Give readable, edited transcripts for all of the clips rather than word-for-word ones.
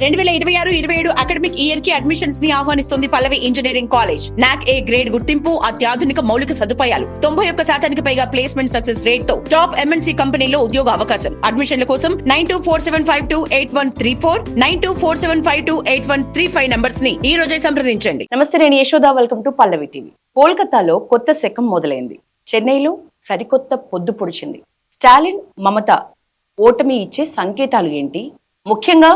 2026-27 academic year కి admissions ని ఆహ్వానిస్తుంది పల్లవి engineering college. నాక్ ఏ గ్రేడ్ గుర్తింపు, అత్యాధునిక మౌలిక సదుపాయాలు, 91% పైగా ప్లేస్మెంట్ సక్సెస్ రేట్ తో టాప్ ఎంఎన్సీ కంపెనీలో ఉద్యోగ అవకాశం. అడ్మిషన్ల కోసం 9247528134 9247528135 నంబర్స్ ని ఈ రోజే సంప్రదించండి. నమస్తే, నేను Yashoda. Welcome to Pallavi TV. కోల్కతాలో కొత్త శకం మొదలైంది. చెన్నైలో సరికొత్త పొద్దు పొడిచింది. స్టాలిన్, మమత ఓటమి ఇచ్చే సంకేతాలు ఏంటి? ముఖ్యంగా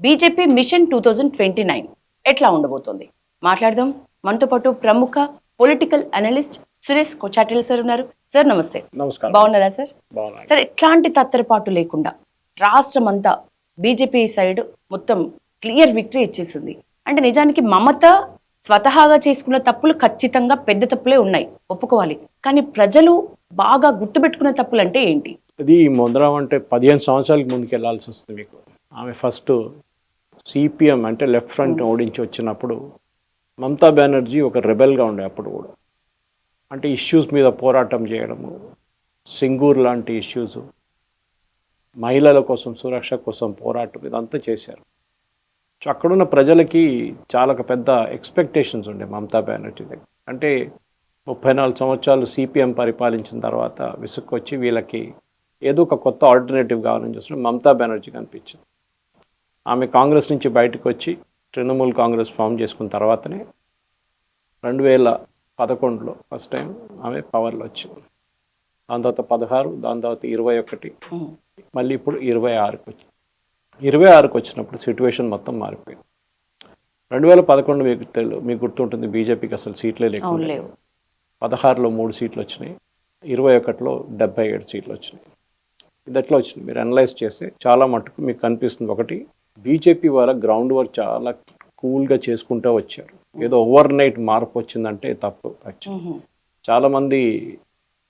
బీజేపీ మిషన్ 2029 ఎట్లా ఉండబోతోంది మాట్లాడదాం. మనతో పాటు ప్రముఖ పొలిటికల్ అనలిస్ట్ సురేష్ కొచాటిల్ సార్ ఉన్నారు. సార్ నమస్తే. నమస్కారం. బాగున్నారా సార్? సార్, ఎట్లాంటి తత్తరపాటు లేకుండా రాష్ట్రం అంతా బీజేపీ సైడ్ మొత్తం క్లియర్ విక్టరీ ఇచ్చేసింది. అంటే నిజానికి మమత స్వతహాగా చేసుకున్న తప్పులు ఖచ్చితంగా పెద్ద తప్పులే ఉన్నాయి, ఒప్పుకోవాలి. కానీ ప్రజలు బాగా గుర్తుపెట్టుకున్న తప్పులు అంటే ఏంటి? ఇది మొదలం అంటే 15 సంవత్సరాలకి ముందుకు వెళ్లాల్సి వస్తుంది. మీకు ఆమె ఫస్ట్ సిపిఎం అంటే లెఫ్ట్ ఫ్రంట్ ఓడించి వచ్చినప్పుడు మమతా బెనర్జీ ఒక రెబెల్గా ఉండే. అప్పుడు కూడా అంటే ఇష్యూస్ మీద పోరాటం చేయడము, సింగూర్ లాంటి ఇష్యూస్, మహిళల కోసం సురక్ష కోసం పోరాటం, ఇదంతా చేశారు. సో అక్కడున్న ప్రజలకి చాలా పెద్ద ఎక్స్పెక్టేషన్స్ ఉండే మమతా బెనర్జీ దగ్గర. అంటే 34 సంవత్సరాలు సిపిఎం పరిపాలించిన తర్వాత విసుక్కొచ్చి వీళ్ళకి ఏదో ఒక కొత్త ఆల్టర్నేటివ్ కావాలని చూస్తున్న మమతా బెనర్జీ కనిపించింది. ఆమె కాంగ్రెస్ నుంచి బయటకు వచ్చి తృణమూల్ కాంగ్రెస్ ఫామ్ చేసుకున్న తర్వాతనే 2011లో ఫస్ట్ టైం ఆమె పవర్లో వచ్చింది. దాని తర్వాత 16, దాని తర్వాత 21, మళ్ళీ ఇప్పుడు 26కి వచ్చింది. 26కి వచ్చినప్పుడు సిచ్యువేషన్ మొత్తం మారిపోయింది. 2011 మీకు గుర్తుంటుంది, బీజేపీకి అసలు సీట్లే లేకుండా. 16లో 3 సీట్లు వచ్చినాయి, 21లో 77 సీట్లు వచ్చినాయి. ఇది ఎట్లా వచ్చింది మీరు అనలైజ్ చేస్తే చాలా మటుకు మీకు కనిపిస్తుంది. ఒకటి, బీజేపీ వాళ్ళ గ్రౌండ్ వర్క్ చాలా కూల్గా చేసుకుంటూ వచ్చారు. ఏదో ఓవర్ నైట్ మార్పు వచ్చిందంటే తప్పు. యాక్చువల్లీ చాలామంది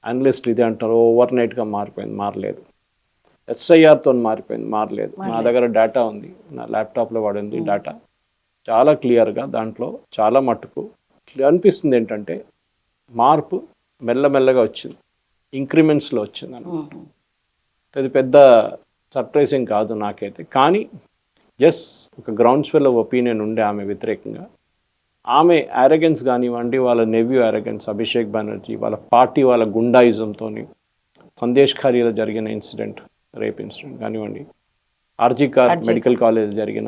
అనలిస్టులు ఇదే అంటారు, ఓవర్ నైట్గా మారిపోయింది. మారలేదు. ఎస్ఐఆర్తో మారిపోయింది, మారలేదు. నా దగ్గర డేటా ఉంది, నా ల్యాప్టాప్లో వాడింది డేటా చాలా క్లియర్గా. దాంట్లో చాలా మటుకు అనిపిస్తుంది ఏంటంటే మార్పు మెల్లమెల్లగా వచ్చింది, ఇంక్రిమెంట్స్లో వచ్చింది అన్నమాట. అది పెద్ద సర్ప్రైజింగ్ కాదు నాకైతే. కానీ ఎస్, ఒక గ్రౌండ్ స్వెల్ ఆఫ్ ఒపీనియన్ ఉండే ఆమె వ్యతిరేకంగా. ఆమె అరగెన్స్ కానివ్వండి, వాళ్ళ నెవ్యూ అరగెన్స్ అభిషేక్ బెనర్జీ, వాళ్ళ పార్టీ వాళ్ళ గుండాయిజంతో సందేశ్ ఖారీలో జరిగిన ఇన్సిడెంట్, రేప్ ఇన్సిడెంట్ కానివ్వండి, ఆర్జీకార్ మెడికల్ కాలేజ్ జరిగిన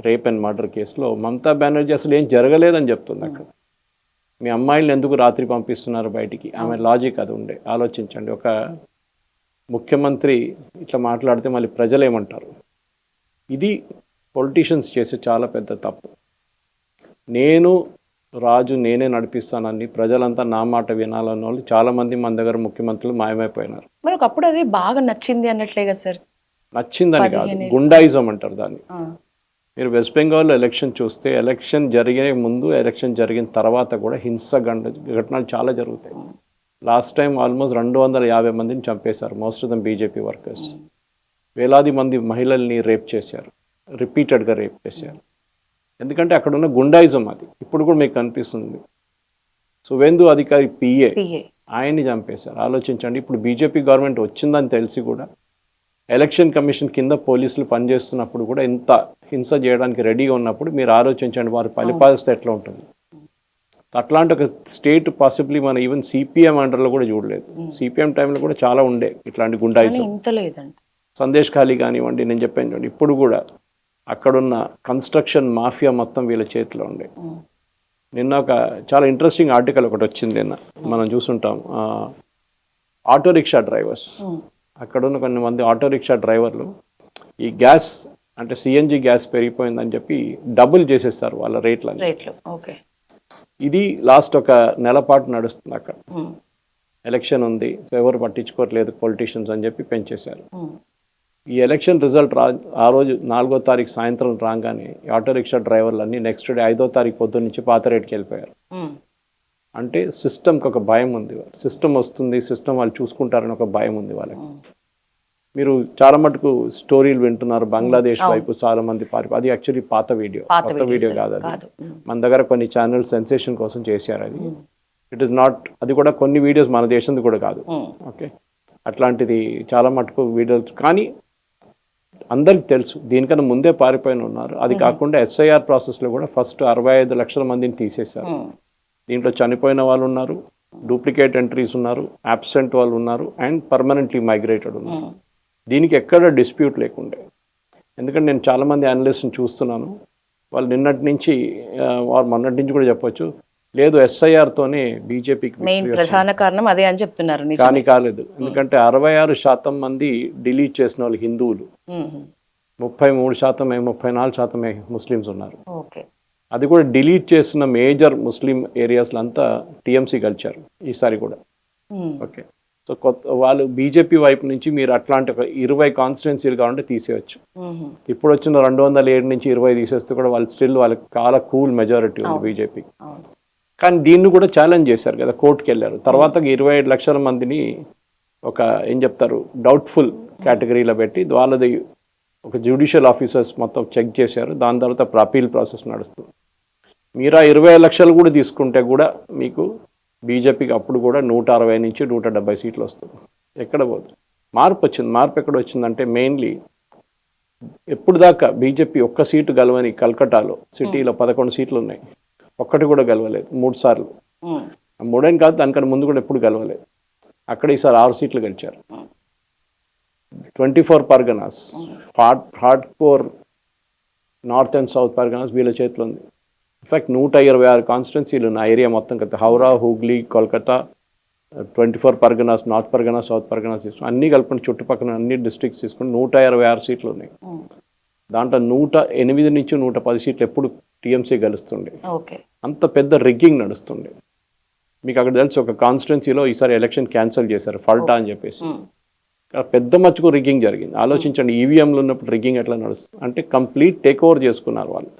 రేప్ అండ్ మర్డర్ కేసులో మమతా బెనర్జీ అసలు ఏం జరగలేదని చెప్తుంది. అక్కడ మీ అమ్మాయిలను ఎందుకు రాత్రి పంపిస్తున్నారు బయటికి? ఆమె లాజిక్ అది ఉండే. ఆలోచించండి, ఒక ముఖ్యమంత్రి ఇట్లా మాట్లాడితే మళ్ళీ ప్రజలు ఏమంటారు? ఇది పొలిటీషియన్స్ చేసే చాలా పెద్ద తప్పు. నేను రాజు, నేనే నడిపిస్తానని ప్రజలంతా నా మాట వినాలన్న వాళ్ళు చాలామంది మన దగ్గర ముఖ్యమంత్రులు మాయమైపోయినారు. మరి ఒకప్పుడు అది బాగా నచ్చింది అన్నట్లేగా సార్? నచ్చిందని కాదు, గుండాయిజం అంటారు దాన్ని. మీరు వెస్ట్ బెంగాల్లో ఎలక్షన్ చూస్తే ఎలక్షన్ జరిగే ముందు, ఎలక్షన్ జరిగిన తర్వాత కూడా హింస ఘటనలు చాలా జరుగుతాయి. లాస్ట్ టైం ఆల్మోస్ట్ 250 మందిని చంపేశారు, most of them BJP workers. వేలాది మంది మహిళల్ని రేప్ చేశారు, రిపీటెడ్గా రేప్ చేశారు. ఎందుకంటే అక్కడ ఉన్న గుండాయిజం అది ఇప్పుడు కూడా మీకు కనిపిస్తుంది. సువేందు అధికారి పిఏ, ఆయన్ని చంపేశారు. ఆలోచించండి, ఇప్పుడు బీజేపీ గవర్నమెంట్ వచ్చిందని తెలిసి కూడా ఎలక్షన్ కమిషన్ కింద పోలీసులు పనిచేస్తున్నప్పుడు కూడా ఇంత హింస చేయడానికి రెడీగా ఉన్నప్పుడు మీరు ఆలోచించండి వారు పరిపాలిస్తే ఎట్లా ఉంటుంది. అట్లాంటి ఒక స్టేట్ పాసిబ్లీ మన ఈవెన్ సిపిఎం అండర్లో కూడా చూడలేదు. సిపిఎం టైంలో కూడా చాలా ఉండే ఇట్లాంటి గుండాయిజం. సందేశ్ ఖాళీ కానివ్వండి, నేను చెప్పాను చూడండి, ఇప్పుడు కూడా అక్కడున్న కన్స్ట్రక్షన్ మాఫియా మొత్తం వీళ్ళ చేతిలో ఉండే. నిన్న ఒక చాలా ఇంట్రెస్టింగ్ ఆర్టికల్ ఒకటి వచ్చింది, నిన్న మనం చూసుంటాం. ఆటో రిక్షా డ్రైవర్స్, అక్కడున్న కొన్ని మంది ఆటో రిక్షా డ్రైవర్లు ఈ గ్యాస్ అంటే సిఎన్జి గ్యాస్ పెరిగిపోయిందని చెప్పి డబుల్ చేసేస్తారు వాళ్ళ రేట్లని. ఇది లాస్ట్ ఒక నెల పాటు నడుస్తుంది. అక్కడ ఎలక్షన్ ఉంది, సో ఎవరు పట్టించుకోవట్లేదు పొలిటీషియన్స్ అని చెప్పి పెంచేశారు. ఈ ఎలక్షన్ రిజల్ట్ ఆ రోజు 4వ తారీఖు సాయంత్రం రాగానే ఆటో రిక్షా డ్రైవర్లు అన్నీ నెక్స్ట్ డే 5వ తారీఖు పొద్దున్న నుంచి పాత రేట్కి వెళ్ళిపోయారు. అంటే సిస్టమ్కి ఒక భయం ఉంది, సిస్టమ్ వస్తుంది, సిస్టమ్ వాళ్ళు చూసుకుంటారని ఒక భయం ఉంది వాళ్ళకి. మీరు చాలా మటుకు స్టోరీలు వింటున్నారు, బంగ్లాదేశ్ వైపు చాలా మంది అది యాక్చువల్లీ పాత వీడియో, కొత్త వీడియో కాదు అది. మన దగ్గర కొన్ని ఛానల్ సెన్సేషన్ కోసం చేశారు అది. ఇట్ ఈస్ నాట్, అది కూడా కొన్ని వీడియోస్ మన దేశంది కూడా కాదు. ఓకే, అట్లాంటిది చాలా మటుకు వీడియోస్. కానీ అందరికి తెలుసు, దీనికన్నా ముందే పారిపోయిన ఉన్నారు. అది కాకుండా ఎస్ఐఆర్ ప్రాసెస్లో కూడా ఫస్ట్ 65 లక్షల మందిని తీసేశారు. దీంట్లో చనిపోయిన వాళ్ళు ఉన్నారు, డూప్లికేట్ ఎంట్రీస్ ఉన్నారు, అబ్సెంట్ వాళ్ళు ఉన్నారు, అండ్ పర్మనెంట్లీ మైగ్రేటెడ్ ఉన్నారు. దీనికి ఎక్కడ డిస్ప్యూట్ లేకుండే. ఎందుకంటే నేను చాలామంది అనలిస్ట్ని చూస్తున్నాను, వాళ్ళు నిన్నటి నుంచి వారు మొన్నటి నుంచి కూడా చెప్పొచ్చు, లేదు ఎస్ఐఆర్తోనే బీజేపీకి మెయిన్ ప్రధాన కారణం అదే అని చెప్తున్నారు. కానీ కాలేదు. ఎందుకంటే 66% మంది డిలీట్ చేసిన వాళ్ళు హిందువులు, 33%, 34% ముస్లిమ్స్ ఉన్నారు. అది కూడా డిలీట్ చేసిన మేజర్ ముస్లిం ఏరియాస్లో అంతా టీఎంసీ గెలిచారు ఈసారి కూడా. ఓకే, సో కొత్త వాళ్ళు బీజేపీ వైపు నుంచి మీరు అట్లాంటి ఒక 20 కాన్స్టిట్యున్సీలు కావాలంటే తీసేయచ్చు. ఇప్పుడు వచ్చిన 207 నుంచి 20 తీసేస్తే కూడా వాళ్ళు స్టిల్ వాళ్ళకి చాలా కూల్ మెజారిటీ ఉంది బీజేపీ. కానీ దీన్ని కూడా ఛాలెంజ్ చేశారు కదా, కోర్టుకి వెళ్ళారు. తర్వాత 25 లక్షల మందిని ఒక ఏం చెప్తారు డౌట్ఫుల్ కేటగిరీలో పెట్టి వాళ్ళది ఒక జ్యుడిషియల్ ఆఫీసర్స్ మొత్తం చెక్ చేశారు. దాని తర్వాత అపీల్ ప్రాసెస్ నడుస్తుంది. మీరు ఆ 20 లక్షలు కూడా తీసుకుంటే కూడా మీకు బీజేపీకి అప్పుడు కూడా 160 నుంచి 170 సీట్లు వస్తుంది. ఎక్కడ పోతుంది? మార్పు వచ్చింది. మార్పు ఎక్కడ వచ్చిందంటే మెయిన్లీ ఎప్పుడు దాకా బీజేపీ ఒక్క సీటు గెలవని కల్కటాలో సిటీలో 11 సీట్లు ఉన్నాయి, ఒక్కటి కూడా గెలవలేదు 3 సార్లు. 3 కాదు, దానికన్నా ముందు కూడా ఎప్పుడు గెలవలేదు. అక్కడ ఈసారి 6 సీట్లు గెలిచారు. 24 Parganas, hard core north and south Parganas వీళ్ళ చేతిలో ఉంది. ఇన్ఫాక్ట్ 126 కాన్స్టిట్యున్సీలు ఉన్న ఏరియా మొత్తం కదా, హౌరా, హూగ్లీ, కోల్కతా, 24 పర్గనాస్, నార్త్ పర్గనాస్, సౌత్ పర్గనాస్ తీసుకుని అన్నీ కలుపుకుని చుట్టుపక్కల అన్ని డిస్ట్రిక్ట్స్ తీసుకుని 126 సీట్లు ఉన్నాయి. దాంట్లో 108 నుంచి 110 సీట్లు ఎప్పుడు టీఎంసీ గెలుస్తుండే. అంత పెద్ద రిగ్గింగ్ నడుస్తుండే. మీకు అక్కడ తెలుసు, ఒక కాన్స్టిట్యున్సీలో ఈసారి ఎలక్షన్ క్యాన్సిల్ చేశారు ఫల్టా అని చెప్పేసి. పెద్ద మచ్చుకు రిగ్గింగ్ జరిగింది. ఆలోచించండి, ఈవీఎంలు ఉన్నప్పుడు రిగ్గింగ్ ఎట్లా నడుస్తుంది అంటే కంప్లీట్ టేక్ ఓవర్ చేసుకున్నారు వాళ్ళు.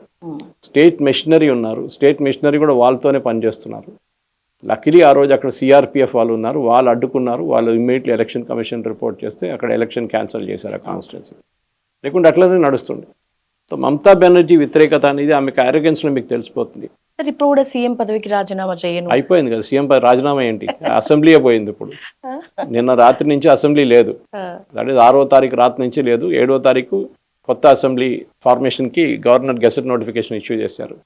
స్టేట్ మెషినరీ ఉన్నారు, స్టేట్ మెషినరీ కూడా వాళ్ళతోనే పనిచేస్తున్నారు. లక్కీలీ ఆ రోజు అక్కడ సిఆర్పిఎఫ్ వాళ్ళు ఉన్నారు, వాళ్ళు అడ్డుకున్నారు. వాళ్ళు ఇమ్మీడియట్లీ ఎలక్షన్ కమిషన్ రిపోర్ట్ చేస్తే అక్కడ ఎలక్షన్ క్యాన్సిల్ చేశారు ఆ కాన్స్టిట్యున్సీ. లేకుంటే అట్లనే నడుస్తుంది. సో మమతా బెనర్జీ వ్యతిరేకత అనేది ఆమెకు అరోగెన్స్లో మీకు తెలిసిపోతుంది. ఇప్పుడు కూడా సీఎం పదవికి రాజీనామా చేయను అయిపోయింది కదా, సీఎం రాజీనామా ఏంటి, అసెంబ్లీయే పోయింది. ఇప్పుడు నిన్న రాత్రి నుంచి అసెంబ్లీ లేదు, దట్ ఈస్ 6వ తారీఖు రాత్రి నుంచి లేదు. 7వ తారీఖు కొత్త అసెంబ్లీ ఫార్మేషన్కి గవర్నర్ గెసెట్ నోటిఫికేషన్ ఇష్యూ చేశారు.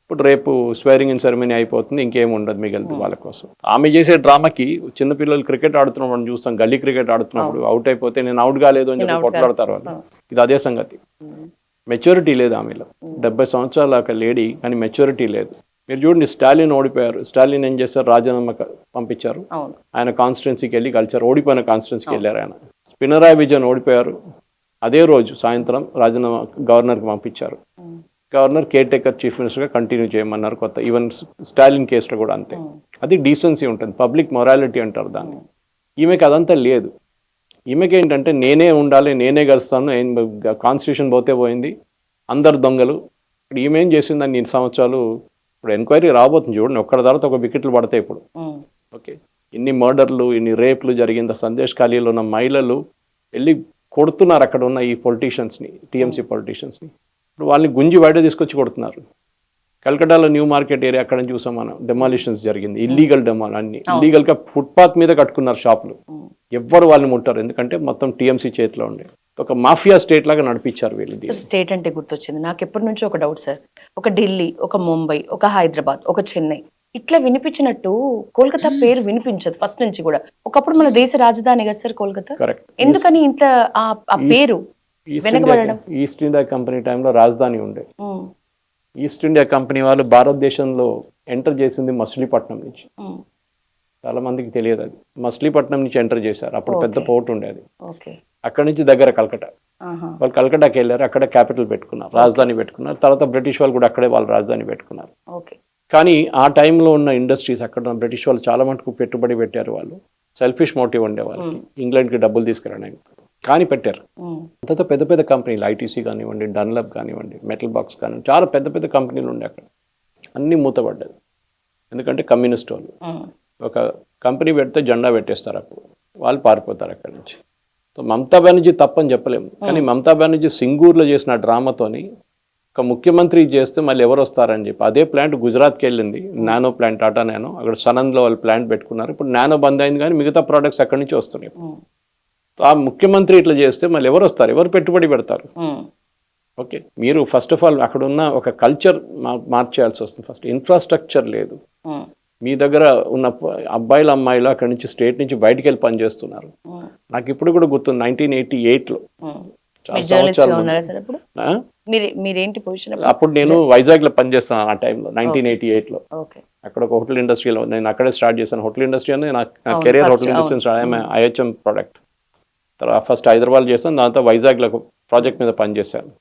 ఇప్పుడు రేపు స్వేరింగ్ ఇన్ సెరమనీ అయిపోతుంది, ఇంకేం ఉండదు మిగలదు వాళ్ళ కోసం. ఆమె చేసే డ్రామాకి చిన్నపిల్లలు క్రికెట్ ఆడుతున్నప్పుడు చూస్తాం, గల్లీ క్రికెట్ ఆడుతున్నప్పుడు అవుట్ అయిపోతే నేను అవుట్ కాలేదు అని చెప్పి కొట్లాడతారు వాళ్ళు. ఇది అదే సంగతి. మెచ్యూరిటీ లేదు ఆమెలో. 70 సంవత్సరాల లేడీ, కానీ మెచ్యూరిటీ లేదు. మీరు చూడండి, స్టాలిన్ ఓడిపోయారు. స్టాలిన్ ఏం చేశారు, రాజీనామా పంపించారు. ఆయన కాన్స్టిట్యున్సీకి వెళ్ళి కలిసారు, ఓడిపోయిన కాన్స్టిట్యున్సీకి వెళ్ళారు ఆయన. పినరాయి విజయన్ ఓడిపోయారు, అదే రోజు సాయంత్రం రాజీనామా గవర్నర్కి పంపించారు. గవర్నర్ కేర్ టేకర్ చీఫ్ మినిస్టర్గా కంటిన్యూ చేయమన్నారు కొత్త. ఈవెన్ స్టాలిన్ కేసులో కూడా అంతే. అది డీసెన్సీ ఉంటుంది, పబ్లిక్ మొరాలిటీ అంటారు దాన్ని. ఈమెకి అదంతా లేదు. ఈమెకి ఏంటంటే నేనే ఉండాలి, నేనే గెలుస్తాను, కాన్స్టిట్యూషన్ పోతే పోయింది, అందరు దొంగలు. ఇప్పుడు ఈమెం చేసిందని 2 సంవత్సరాలు. ఇప్పుడు ఎంక్వైరీ రాబోతుంది చూడండి, ఒక్కడి తర్వాత ఒక వికెట్లు పడతాయి ఇప్పుడు. ఓకే, ఇన్ని మర్డర్లు, ఇన్ని రేప్లు జరిగింది. సందేశ్ ఖాళీలో ఉన్న మహిళలు వెళ్ళి కొడుతున్నారు అక్కడ ఉన్న ఈ పొలిటీషియన్స్ని, టీఎంసీ పొలిటీషియన్స్ని. ఇప్పుడు వాళ్ళని గుంజి బయట తీసుకొచ్చి కొడుతున్నారు. కల్కటాలో న్యూ మార్కెట్ ఏరియా అక్కడ చూసాం మనం, డెమాలిషన్స్ జరిగింది, ఇల్లీగల్ అన్ని ఇల్లీగల్గా ఫుట్పాత్ మీద కట్టుకున్నారు షాపులు. ఎవ్వరు వాళ్ళని ముట్టారు, ఎందుకంటే మొత్తం టీఎంసీ చేతిలో ఉండే. ఒక మాఫియా స్టేట్ లాగా నడిపించారు వీళ్ళు. స్టేట్ అంటే గుర్తొచ్చింది నాకు ఎప్పటి నుంచో ఒక డౌట్ సార్. ఒక ఢిల్లీ, ఒక ముంబై, ఒక హైదరాబాద్, ఒక చెన్నై ఇట్లా వినిపించినట్టు కోల్కతా పేరు వినిపించదు ఫస్ట్ నుంచి కూడా. ఒకప్పుడు మన దేశ రాజధాని కదా సార్ కోల్కతా. కరెక్ట్. ఎందుకని ఇంత ఆ పేరు వెనకబడడం? ఈస్ట్ ఇండియా కంపెనీ టైంలో రాజధాని ఉండే. ఈస్ట్ ఇండియా కంపెనీ వాళ్ళు భారతదేశంలో ఎంటర్ చేసింది మచిలీపట్నం నుంచి. చాలా మందికి తెలియదు అది. మచిలీపట్నం నుంచి ఎంటర్ చేశారు. అప్పుడు పెద్ద పోర్ట్ ఉండేది. అక్కడ నుంచి దగ్గర కల్కటా. వాళ్ళు కల్కటాకి వెళ్ళారు, అక్కడ క్యాపిటల్ పెట్టుకున్నారు, రాజధాని పెట్టుకున్నారు. తర్వాత బ్రిటిష్ వాళ్ళు కూడా అక్కడే వాళ్ళు రాజధాని పెట్టుకున్నారు. కానీ ఆ టైంలో ఉన్న ఇండస్ట్రీస్ అక్కడ బ్రిటిష్ వాళ్ళు చాలా మటుకు పెట్టుబడి పెట్టారు. వాళ్ళు సెల్ఫిష్ మోటివ్ ఉండే వాళ్ళకి, ఇంగ్లాండ్కి డబ్బులు తీసుకురావడానికి, కానీ పెట్టారు. అంతతో పెద్ద పెద్ద కంపెనీలు, ఐటీసీ కానివ్వండి, డన్లప్ కానివ్వండి, మెటల్ బాక్స్ కానివ్వండి, చాలా పెద్ద పెద్ద కంపెనీలు ఉండే అక్కడ. అన్నీ మూతపడ్డది. ఎందుకంటే కమ్యూనిస్ట్ వాళ్ళు ఒక కంపెనీ పెడితే జెండా పెట్టేస్తారు, అప్పుడు వాళ్ళు పారిపోతారు అక్కడి నుంచి. సో మమతా బెనర్జీ తప్పని చెప్పలేము, కానీ మమతా బెనర్జీ సింగూర్లో చేసిన డ్రామాతోని ఒక ముఖ్యమంత్రి చేస్తే మళ్ళీ ఎవరు వస్తారని చెప్పి అదే ప్లాంట్ గుజరాత్కి వెళ్ళింది. నానో ప్లాంట్, టాటా నానో, అక్కడ సనంద్లో వాళ్ళు ప్లాంట్ పెట్టుకున్నారు. ఇప్పుడు నానో బంద్ అయింది, కానీ మిగతా ప్రోడక్ట్స్ అక్కడి నుంచి వస్తున్నాయి. సో ఆ ముఖ్యమంత్రి ఇట్లా చేస్తే మళ్ళీ ఎవరు వస్తారు, ఎవరు పెట్టుబడి పెడతారు? ఓకే, మీరు ఫస్ట్ ఆఫ్ ఆల్ అక్కడ ఉన్న ఒక కల్చర్ మార్చేయాల్సి వస్తుంది. ఫస్ట్ ఇన్ఫ్రాస్ట్రక్చర్ లేదు. మీ దగ్గర ఉన్న అబ్బాయిలు అమ్మాయిలు అక్కడి నుంచి స్టేట్ నుంచి బయటికి వెళ్ళి పనిచేస్తున్నారు. నాకు ఇప్పుడు కూడా గుర్తుంది 1988లో. అప్పుడు నేను వైజాగ్ లో పనిచేస్తాను ఆ టైంలో 1988లో. అక్కడ ఒక హోటల్ ఇండస్ట్రీలో నేను అక్కడే స్టార్ట్ చేశాను. హోటల్ ఇండస్ట్రీ అనేది నా career hotel industry IHM product. తర్వాత ఫస్ట్ హైదరాబాద్ చేస్తాను, దాంతో వైజాగ్లో ఒక ప్రాజెక్ట్ మీద పనిచేశాను.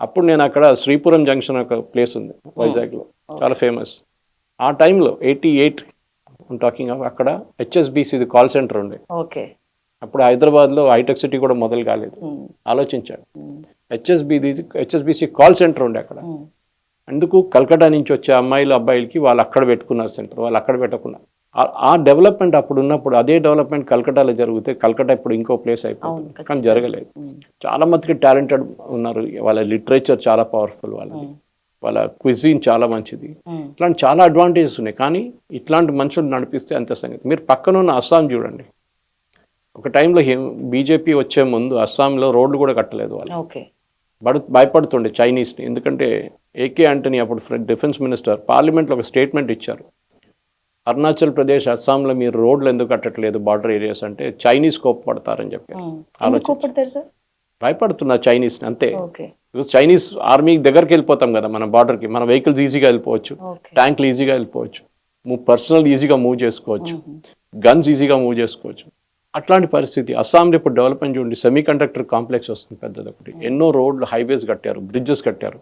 అప్పుడు నేను అక్కడ శ్రీపురం జంక్షన్ ఒక ప్లేస్ ఉంది వైజాగ్లో, చాలా ఫేమస్. ఆ టైంలో 88 టాకింగ్ ఆఫ్, అక్కడ హెచ్ఎస్బిసి కాల్ సెంటర్ ఉండే. అప్పుడు హైదరాబాద్లో హైటెక్ సిటీ కూడా మొదలు కాలేదు. ఆలోచించాడు, హెచ్ఎస్బిసి కాల్ సెంటర్ ఉండే అక్కడ. అందుకు కల్కటా నుంచి వచ్చే అమ్మాయిలు అబ్బాయిలకి వాళ్ళు అక్కడ పెట్టుకున్నారు సెంటర్, వాళ్ళు అక్కడ పెట్టకుండా. ఆ డెవలప్మెంట్ అప్పుడు ఉన్నప్పుడు అదే డెవలప్మెంట్ కల్కటాలో జరిగితే కల్కటా ఇప్పుడు ఇంకో ప్లేస్ అయిపోతుంది. కానీ జరగలేదు. చాలా మందికి టాలెంటెడ్ ఉన్నారు, వాళ్ళ లిటరేచర్ చాలా పవర్ఫుల్, వాళ్ళ క్విజిన్ చాలా మంచిది, ఇట్లాంటి చాలా అడ్వాంటేజెస్ ఉన్నాయి. కానీ ఇట్లాంటి మనుషులు నడిపిస్తే అంత సంగతి. మీరు పక్కన ఉన్న అస్సాం చూడండి, ఒక టైంలో బీజేపీ వచ్చే ముందు అస్సాంలో రోడ్లు కూడా కట్టలేదు వాళ్ళు. భయపడుతుండే చైనీస్ని, ఎందుకంటే ఏకే ఆంటనీ అప్పుడు డిఫెన్స్ మినిస్టర్ పార్లమెంట్లో ఒక స్టేట్మెంట్ ఇచ్చారు, అరుణాచల్ ప్రదేశ్ అస్సాంలో మీరు రోడ్లు ఎందుకు కట్టట్లేదు బార్డర్ ఏరియాస్ అంటే చైనీస్ కోప్పడతారని చెప్పారు. భయపడుతున్నారు చైనీస్ని, అంతే. చైనీస్ ఆర్మీ దగ్గరికి వెళ్ళిపోతాం కదా మన బార్డర్కి, మన వెహికల్స్ ఈజీగా వెళ్ళిపోవచ్చు, ట్యాంక్లు ఈజీగా వెళ్ళిపోవచ్చు, పర్సనల్ ఈజీగా మూవ్ చేసుకోవచ్చు, గన్స్ ఈజీగా మూవ్ చేసుకోవచ్చు. అట్లాంటి పరిస్థితి అస్సాంలో ఇప్పుడు డెవలప్మెంట్ చూడండి, సెమీ కండక్టర్ కాంప్లెక్స్ వస్తుంది పెద్దది ఒకటి, ఎన్నో రోడ్లు హైవేస్ కట్టారు, బ్రిడ్జెస్ కట్టారు.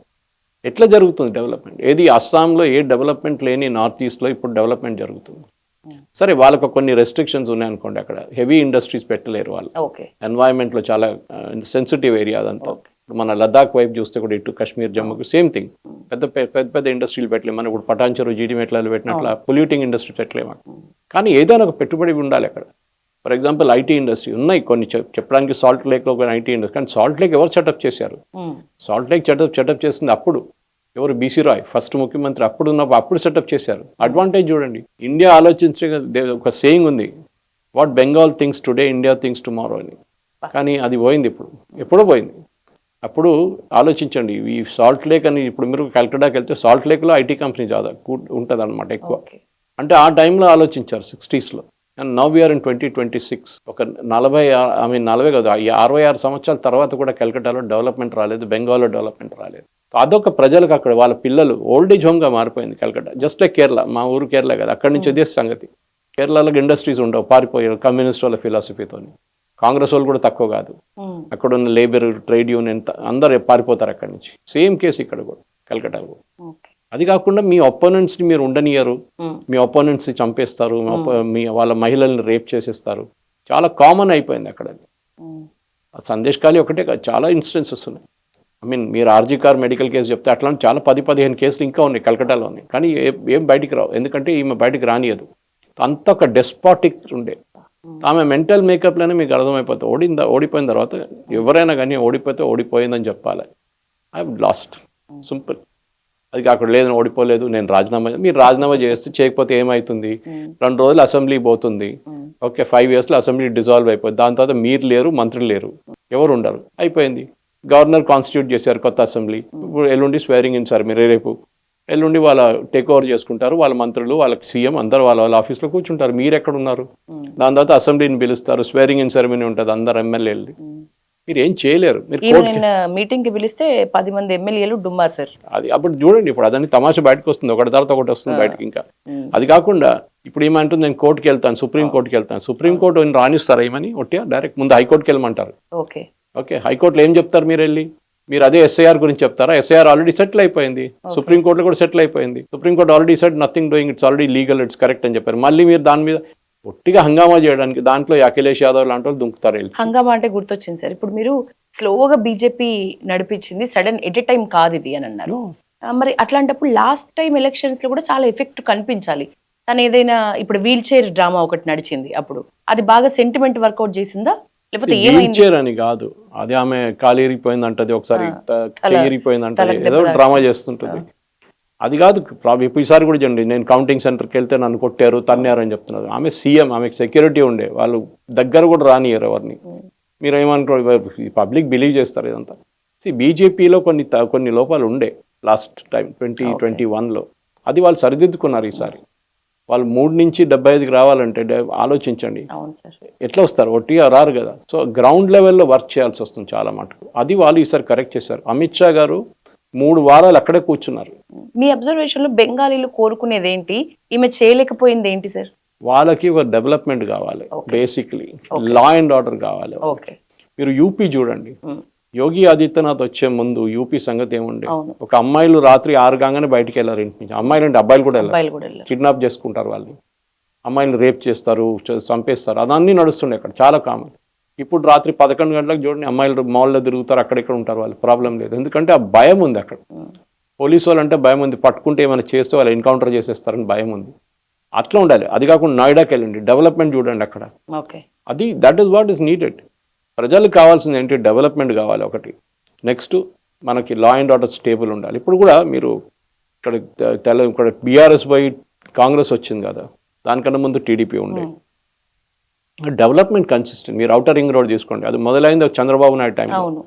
ఎట్లా జరుగుతుంది డెవలప్మెంట్? ఏది అస్సాంలో ఏ డెవలప్మెంట్ లేని నార్త్ ఈస్ట్లో ఇప్పుడు డెవలప్మెంట్ జరుగుతుంది. సరే, వాళ్ళకు కొన్ని రెస్ట్రిక్షన్స్ ఉన్నాయనుకోండి, అక్కడ హెవీ ఇండస్ట్రీస్ పెట్టలేరు వాళ్ళు. ఎన్వైరన్మెంట్లో చాలా సెన్సిటివ్ ఏరియా అదంతా. ఇప్పుడు మన లద్దాఖ్ వైపు చూస్తే కూడా ఇటు కాశ్మీర్ జమ్మూకి సేమ్ థింగ్, పెద్ద పెద్ద ఇండస్ట్రీలు పెట్టలేము. మనం ఇప్పుడు పటాన్చెరు జీడి మెట్లలో పెట్టినట్లు పొల్యూటింగ్ ఇండస్ట్రీ పెట్టలేము. కానీ ఏదైనా ఒక పెట్టుబడి ఉండాలి అక్కడ. ఫర్ ఎగ్జాంపుల్ ఐటీ ఇండస్ట్రీ ఉన్నాయి కొన్ని, చెప్పడానికి సాల్ట్ లేక్లో ఒక ఐటీ ఇండస్ట్రీ. కానీ సాల్ట్ లేక్ ఎవరు సెటప్ చేశారు? సాల్ట్ లేక్ సెటప్ చేసింది అప్పుడు ఎవరు? బీసీ రాయ్ ఫస్ట్ ముఖ్యమంత్రి అప్పుడు ఉన్నప్పుడు అప్పుడు సెటప్ చేశారు. అడ్వాంటేజ్ చూడండి. ఇండియా ఆలోచించే ఒక సేయింగ్ ఉంది, what Bengal things today India things tomorrow అని. కానీ అది పోయింది, ఇప్పుడు ఎప్పుడో పోయింది. అప్పుడు ఆలోచించండి, ఈ సాల్ట్ లేక్ అని ఇప్పుడు మీరు కల్కటాకి వెళ్తే సాల్ట్ లేక్లో ఐటీ కంపెనీ చాలా ఉంటుంది అనమాట ఎక్కువ. అంటే ఆ టైంలో ఆలోచించారు 60sలో. And now we are in 2026. ఒక 40 కాదు 66 సంవత్సరాల తర్వాత కూడా కల్కటాలో డెవలప్మెంట్ రాలేదు, బెంగాల్లో డెవలప్మెంట్ రాలేదు. అదొక ప్రజలకు అక్కడ వాళ్ళ పిల్లలు ఓల్డ్ ఏజ్ హోమ్గా మారిపోయింది కల్కటా. జస్ట్ లైక్ కేరళ, మా ఊరు కేరళ కదా, అక్కడి నుంచి అదే సంగతి. కేరళలో ఇండస్ట్రీస్ ఉండవు, పారిపోయారు కమ్యూనిస్ట్ వాళ్ళ ఫిలాసఫీతో. కాంగ్రెస్ వాళ్ళు కూడా తక్కువ కాదు, అక్కడ ఉన్న లేబర్ ట్రేడ్ యూనియన్ అందరు పారిపోతారు అక్కడి నుంచి. సేమ్ కేసు ఇక్కడ కూడా కల్కటాలో. అది కాకుండా మీ ఒపోనెంట్స్ని మీరు ఉండనియరు, మీ ఒపోనెంట్స్ని చంపేస్తారు, మీ వాళ్ళ మహిళల్ని రేప్ చేసేస్తారు. చాలా కామన్ అయిపోయింది అక్కడ. సందేశ్ ఖాళీ ఒకటే కాదు, చాలా ఇన్సిడెన్సెస్ ఉన్నాయి. ఐ మీన్ మీరు ఆర్జీ కార్ మెడికల్ కేసు చెప్తే అట్లాంటి చాలా 10-15 కేసులు ఇంకా ఉన్నాయి కల్కటాలో ఉన్నాయి. కానీ ఏం బయటికి రావు, ఎందుకంటే ఈమె బయటికి రానియదు. అంత ఒక డెస్పాటిక్ ఉండే. ఆమె మెంటల్ మేకప్లోనే మీకు అర్థమైపోతుంది. ఓడిపోయిన తర్వాత ఎవరైనా కానీ ఓడిపోతే ఓడిపోయిందని చెప్పాలి. I last, simple. అది కాకుండా లేదు ఓడిపోలేదు నేను రాజీనామా, మీరు రాజీనామా చేయకపోతే ఏమవుతుంది? 2 రోజులు అసెంబ్లీ పోతుంది, ఓకే 5 yearsలో అసెంబ్లీ డిజాల్వ్ అయిపోతుంది. దాని తర్వాత మీరు లేరు, మంత్రులు లేరు, ఎవరు ఉండరు, అయిపోయింది. గవర్నర్ కాన్స్టిట్యూట్ చేశారు కొత్త అసెంబ్లీ. ఇప్పుడు ఎల్లుండి స్వేరింగ్ ఇన్ సార్, మీరు రేపు ఎల్లుండి వాళ్ళ టేక్ ఓవర్ చేసుకుంటారు, వాళ్ళ మంత్రులు వాళ్ళకి సీఎం అందరు వాళ్ళ ఆఫీస్లో కూర్చుంటారు, మీరు ఎక్కడ ఉన్నారు? దాని తర్వాత అసెంబ్లీని పిలుస్తారు, స్వేరింగ్ ఇన్ సెరమనీ ఉంటుంది, అందరు ఎమ్మెల్యేలు. మీరు ఏం చేయలేరు. మీరు మీటింగ్ కి పిలిస్తే 10 మంది ఎమ్మెల్యేలు డుమ్మా సార్. అది అప్పుడు చూడండి, ఇప్పుడు అదని తమాషా బయటకు వస్తుంది, ఒకటి తర్వాత ఒకటి వస్తుంది బయటకి. ఇంకా అది కాకుండా ఇప్పుడు ఏమంటుంది, నేను కోర్టుకి వెళ్తాను, సుప్రీం కోర్టుకి వెళ్తాను. సుప్రీం కోర్టు రాణిస్తారా ఏమని? ఒట్టిగా డైరెక్ట్ ముందు హైకోర్టుకి వెళ్ళమంటారు. ఓకే హైకోర్టులో ఏం చెప్తారు? మీరు అదే ఎస్ఐఆర్ గురించి చెప్తారా? ఎస్ఐఆర్ ఆల్రెడీ సెటిల్ అయిపోయింది, సుప్రీం కోర్టులో కూడా సెటిల్ అయిపోయింది. Supreme court already set nothing doing, it's already legal, it's correct అని చెప్పారు. మళ్ళీ మీరు దాని మీద ఒట్టిగా హంగామా చేయడానికి దాంట్లో అఖిలేష్ యాదవ్ లాంటి వాళ్ళు దుంకుతారు. హంగామా అంటే గుర్తొచ్చింది సార్, ఇప్పుడు మీరు స్లోగా బీజేపీ నడిపించింది, సడన్ ఎట్ ఎ టైం కాదు ఇది అని అన్నారు. మరి అట్లాంటప్పుడు లాస్ట్ టైం ఎలక్షన్స్ లో కూడా చాలా ఎఫెక్ట్ కనిపించాలి. తను ఏదైనా ఇప్పుడు వీల్ చైర్ డ్రామా ఒకటి నడిచింది, అప్పుడు అది బాగా సెంటిమెంట్ వర్కౌట్ చేసిందా? లేకపోతే వీల్ చైర్ అని కాదు, అది ఆమె కాలిరిపోయింది అంటది, ఒకసారి చెయ్యిరిపోయింది అంటది, ఏదో డ్రామా చేస్తుంటుంది. అది కాదు ఇప్పుడు ఈసారి కూడా చూడండి, నేను కౌంటింగ్ సెంటర్కి వెళ్తే నన్ను కొట్టారు, తన్నారు అని చెప్తున్నారు. ఆమె సీఎం, ఆమెకు సెక్యూరిటీ ఉండే, వాళ్ళు దగ్గర కూడా రానియరు ఎవరిని. మీరు ఏమనుకో పబ్లిక్ బిలీవ్ చేస్తారు ఇదంతా. బీజేపీలో కొన్ని లోపాలు ఉండే లాస్ట్ టైం 2021లో, అది వాళ్ళు సరిదిద్దుకున్నారు ఈసారి. వాళ్ళు 3 నుంచి 75కి రావాలంటే ఆలోచించండి ఎట్లా వస్తారు, ఒట్టిగా రారు కదా. సో గ్రౌండ్ లెవెల్లో వర్క్ చేయాల్సి వస్తుంది చాలా మటుకు. అది వాళ్ళు ఈసారి కరెక్ట్ చేశారు. అమిత్ షా గారు 3 వారాలు అక్కడే కూర్చున్నారు. మీ అబ్జర్వేషన్ లో బెంగాలీలు కోరుకునేది ఏంటి, ఈమె చేయలేకపోయింది ఏంటి సార్? వాళ్ళకి డెవలప్మెంట్ కావాలి, బేసిక్లీ లా అండ్ ఆర్డర్ కావాలి. మీరు యూపీ చూడండి, యోగి ఆదిత్యనాథ్ వచ్చే ముందు యూపీ సంగతి ఏముండే, ఒక అమ్మాయిలు రాత్రి 6 కాగానే బయటికి వెళ్ళారు ఇంటి నుంచి. అమ్మాయిలు అంటే అబ్బాయిలు కూడా వెళ్ళారు, కిడ్నాప్ చేసుకుంటారు వాళ్ళు, అమ్మాయిలు రేప్ చేస్తారు, చంపేస్తారు, అదన్నీ నడుస్తుండే అక్కడ, చాలా కామన్. ఇప్పుడు రాత్రి 11 గంటలకు చూడండి, అమ్మాయిలు మాల్లో తిరుగుతారు, అక్కడెక్కడ ఉంటారు వాళ్ళు, ప్రాబ్లం లేదు. ఎందుకంటే ఆ భయం ఉంది అక్కడ. పోలీసు వాళ్ళు అంటే భయం ఉంది, పట్టుకుంటే ఏమైనా చేస్తే వాళ్ళు ఎన్కౌంటర్ చేసేస్తారని భయం ఉంది. అట్లా ఉండాలి. అది కాకుండా నోయిడాకి వెళ్ళండి, డెవలప్మెంట్ చూడండి అక్కడ. అది that is what is needed. ప్రజలకు కావాల్సింది ఏంటి, డెవలప్మెంట్ కావాలి ఒకటి. నెక్స్ట్ మనకి లా అండ్ ఆర్డర్ స్టేబుల్ ఉండాలి. ఇప్పుడు కూడా మీరు ఇక్కడ బీఆర్ఎస్ బై కాంగ్రెస్ వచ్చింది కదా, దానికన్నా ముందు టీడీపీ ఉండే. Development consistent. మీరు ఔటర్ రింగ్ రోడ్ తీసుకోండి, అది మొదలైంది చంద్రబాబు నాయుడు టైంలో,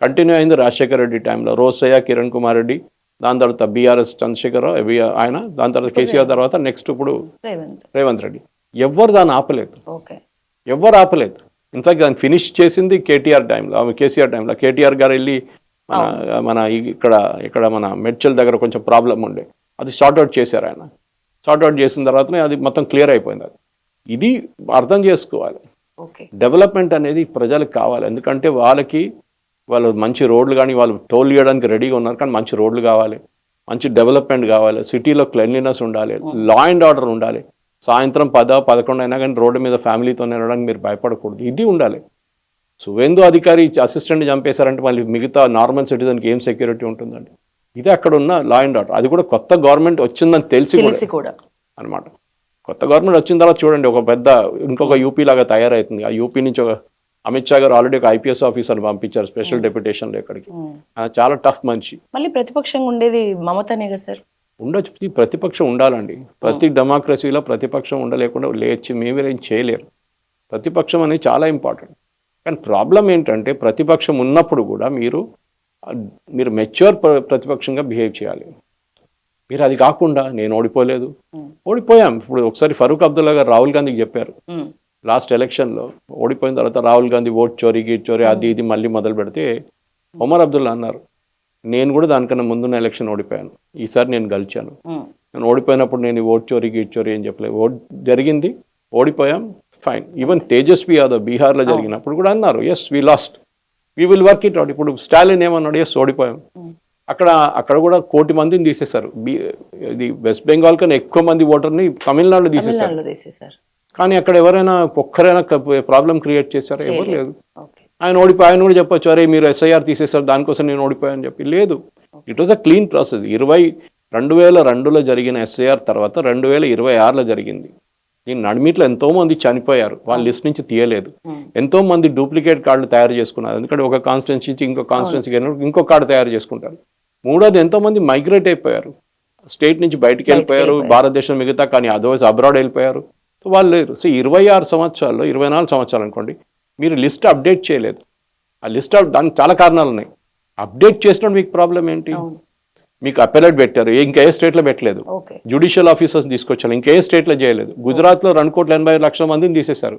కంటిన్యూ అయింది రాజశేఖర రెడ్డి టైంలో, రోసయ్య, కిరణ్ కుమార్ రెడ్డి, దాని తర్వాత బీఆర్ఎస్ చంద్రశేఖరరావు ఆయన, దాని తర్వాత కేసీఆర్ తర్వాత నెక్స్ట్ ఇప్పుడు రేవంత్ రెడ్డి. ఎవ్వరు దాన్ని ఆపలేదు, ఎవ్వరు ఆపలేదు. ఇన్ఫాక్ట్ దాన్ని ఫినిష్ చేసింది కేసీఆర్ టైంలో. కేటీఆర్ గారు వెళ్ళి మన ఇక్కడ మన మెడ్చల్ దగ్గర కొంచెం ప్రాబ్లం ఉండే, అది సార్ట్అవుట్ చేశారు ఆయన. సార్ట్అవుట్ చేసిన తర్వాతనే అది మొత్తం క్లియర్ అయిపోయింది. అది ఇది అర్థం చేసుకోవాలి. డెవలప్మెంట్ అనేది ప్రజలకు కావాలి. ఎందుకంటే వాళ్ళు మంచి రోడ్లు కానీ, వాళ్ళు టోల్ చేయడానికి రెడీగా ఉన్నారు, కానీ మంచి రోడ్లు కావాలి, మంచి డెవలప్మెంట్ కావాలి, సిటీలో క్లెన్లీనెస్ ఉండాలి, లా అండ్ ఆర్డర్ ఉండాలి. సాయంత్రం 10-11 అయినా కానీ రోడ్డు మీద ఫ్యామిలీతో వెళ్ళడానికి మీరు భయపడకూడదు, ఇది ఉండాలి. సువేందు అధికారి అసిస్టెంట్ చంపేశారంటే మళ్ళీ మిగతా నార్మల్ సిటిజన్కి ఏం సెక్యూరిటీ ఉంటుందండి? ఇది అక్కడ ఉన్న లా అండ్ ఆర్డర్. అది కూడా కొత్త గవర్నమెంట్ వచ్చిందని తెలిసి కూడా అనమాట. కొత్త గవర్నమెంట్ వచ్చిన తర్వాత చూడండి, ఇంకొక యూపీ లాగా తయారవుతుంది. ఆ యూపీ నుంచి అమిత్ షా గారు ఆల్రెడీ ఒక ఐపీఎస్ ఆఫీసర్ పంపించారు స్పెషల్ డెప్యుటేషన్లో ఇక్కడికి. చాలా టఫ్ మనిషి. మళ్ళీ ప్రతిపక్షంగా ఉండేది మమతనే కదా సార్? ఉండొచ్చు, ప్రతిపక్షం ఉండాలండి. ప్రతి డెమోక్రసీలో ప్రతిపక్షం ఉండలేకుండా లేచి మేమేం చేయలేరు. ప్రతిపక్షం అనేది చాలా ఇంపార్టెంట్. కానీ ప్రాబ్లం ఏంటంటే ప్రతిపక్షం ఉన్నప్పుడు కూడా మీరు మెచ్యూర్ ప్రతిపక్షంగా బిహేవ్ చేయాలి. మీరు అది కాకుండా నేను ఓడిపోయాం. ఇప్పుడు ఒకసారి ఫరూక్ అబ్దుల్లా గారు రాహుల్ గాంధీకి చెప్పారు, లాస్ట్ ఎలక్షన్లో ఓడిపోయిన తర్వాత రాహుల్ గాంధీ ఓట్ చోరీ అది ఇది మళ్ళీ మొదలు పెడితే ఒమర్ అబ్దుల్లా అన్నారు, నేను కూడా దానికన్నా ముందున్న ఎలక్షన్ ఓడిపోయాను, ఈసారి నేను గెలిచాను. నేను ఓడిపోయినప్పుడు నేను ఓట్ చోరీ అని చెప్పలేదు. జరిగింది, ఓడిపోయాం, ఫైన్. ఈవెన్ తేజస్వి యాదవ్ బీహార్లో జరిగినప్పుడు కూడా అన్నారు, yes we lost, we will work it out. ఇప్పుడు స్టాలిన్ ఏమన్నాడు, ఎస్ ఓడిపోయాం. అక్కడ కూడా 1 కోటి మందిని తీసేశారు. ఇది వెస్ట్ బెంగాల్ కన్నా ఎక్కువ మంది ఓటర్ని తమిళనాడులో తీసేశారు. కానీ అక్కడ ఒక్కరైనా ప్రాబ్లం క్రియేట్ చేశారు? ఎవరు లేదు. ఆయన కూడా చెప్పొచ్చు, అరే మీరు ఎస్ఐఆర్ తీసేశారు దానికోసం నేను ఓడిపోయాను చెప్పి. లేదు, it was a clean process. 2002లో జరిగిన ఎస్ఐఆర్ తర్వాత 2026లో జరిగింది. దీని నడిమిట్లో ఎంతోమంది చనిపోయారు, వాళ్ళ లిస్ట్ నుంచి తీయలేదు. ఎంతోమంది డూప్లికేట్ కార్డులు తయారు చేసుకున్నారు. ఎందుకంటే ఒక కాన్స్టిట్యున్సీ నుంచి ఇంకో కాన్స్టిట్యున్సీకి ఇంకో కార్డు తయారు చేసుకుంటారు. మూడోది ఎంతోమంది మైగ్రేట్ అయిపోయారు, స్టేట్ నుంచి బయటికి వెళ్ళిపోయారు, భారతదేశం మిగతా, కానీ అదర్వైజ్ అబ్రాడ్ వెళ్ళిపోయారు. సో వాళ్ళు లేరు. సో 26 సంవత్సరాల్లో 24 సంవత్సరాలు అనుకోండి, మీరు లిస్ట్ అప్డేట్ చేయలేదు. ఆ లిస్ట్ దానికి చాలా కారణాలు ఉన్నాయి. అప్డేట్ చేసినప్పుడు మీకు ప్రాబ్లం ఏంటి? మీకు అపెలేట్ పెట్టారు, ఇంకా ఏ స్టేట్లో పెట్టలేదు. జ్యుడిషియల్ ఆఫీసర్స్ తీసుకొచ్చారు, ఇంకా ఏ స్టేట్లో చేయలేదు. గుజరాత్లో 2,80,00,000 మందిని తీసేశారు.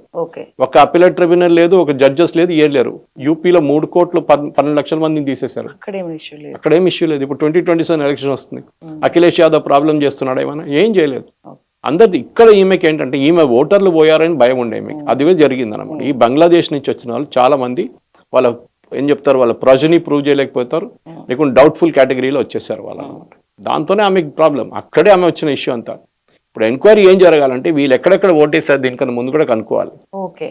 ఒక అపెలేట్ ట్రిబ్యునల్ లేదు, ఒక జడ్జెస్ లేదు, ఏం లేరు. యూపీలో 3,12,00,000 మందిని తీసేశారు. అక్కడేం ఇష్యూ లేదు. ఇప్పుడు 2027 ఎలక్షన్ వస్తుంది, అఖిలేష్ యాదవ్ ప్రాబ్లం చేస్తున్నాడు, ఏమైనా ఏం చేయలేదు. అందరిది. ఇక్కడ ఈమెకి ఏంటంటే ఈమె ఓటర్లు పోయారని భయం ఉండే ఈమెకి, అదివే జరిగింది అనమాట. ఈ బంగ్లాదేశ్ నుంచి వచ్చిన వాళ్ళు చాలా మంది వాళ్ళ వాళ్ళ ప్రొజని ప్రూవ్ చేయలేకపోతారు, లేకుంటే డౌట్ఫుల్ కేటగిరీలో వచ్చేసారు వాళ్ళు అనమాట. దాంతోనే ఆమెకి ప్రాబ్లం, అక్కడే ఆమె వచ్చిన ఇష్యూ అంతా. ఇప్పుడు ఎంక్వైరీ ఏం జరగాలంటే వీళ్ళు ఎక్కడెక్కడ ఓటేసారు దీనికన్నా ముందు కూడా కనుక్కోవాలి.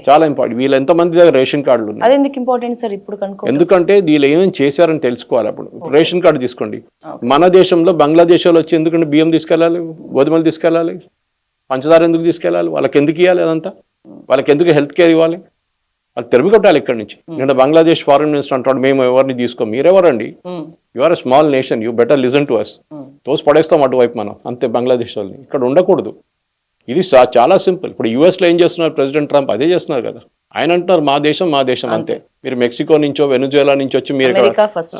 చాలా ఇంపార్టెంట్. వీళ్ళు ఎంతమంది దగ్గర రేషన్ కార్డులు ఉన్నాయి, ఎందుకంటే వీళ్ళు ఏమేమి చేశారని తెలుసుకోవాలి. అప్పుడు రేషన్ కార్డు తీసుకోండి. మన దేశంలో బంగ్లాదేశ్ వాళ్ళు వచ్చి ఎందుకంటే బియ్యం తీసుకెళ్ళాలి, గోధుమలు తీసుకెళ్ళాలి, పంచదార ఎందుకు తీసుకెళ్ళాలి, వాళ్ళకి ఎందుకు ఇవ్వాలి, అదంతా వాళ్ళకి ఎందుకు హెల్త్ కేర్ ఇవ్వాలి, వాళ్ళు తెరుగు కొట్టాలి ఇక్కడి నుంచి. నేను బంగ్లాదేశ్ ఫారెన్ మినిస్టర్ అంటాడు, మేము ఎవరిని తీసుకో, మీరెవరండి, you are a small nation, you better listen to us. తోసి పడేస్తాం అటువైపు మనం, అంతే. బంగ్లాదేశ్ వాళ్ళని ఇక్కడ ఉండకూడదు. ఇది చాలా సింపుల్. ఇప్పుడు యూఎస్లో ఏం చేస్తున్నారు ప్రెసిడెంట్ ట్రంప్, అదే చేస్తున్నారు కదా. ఆయన అంటున్నారు మా దేశం అంతే. మీరు మెక్సికో నుంచో వెనుజులా నుంచి వచ్చి మీరు America first.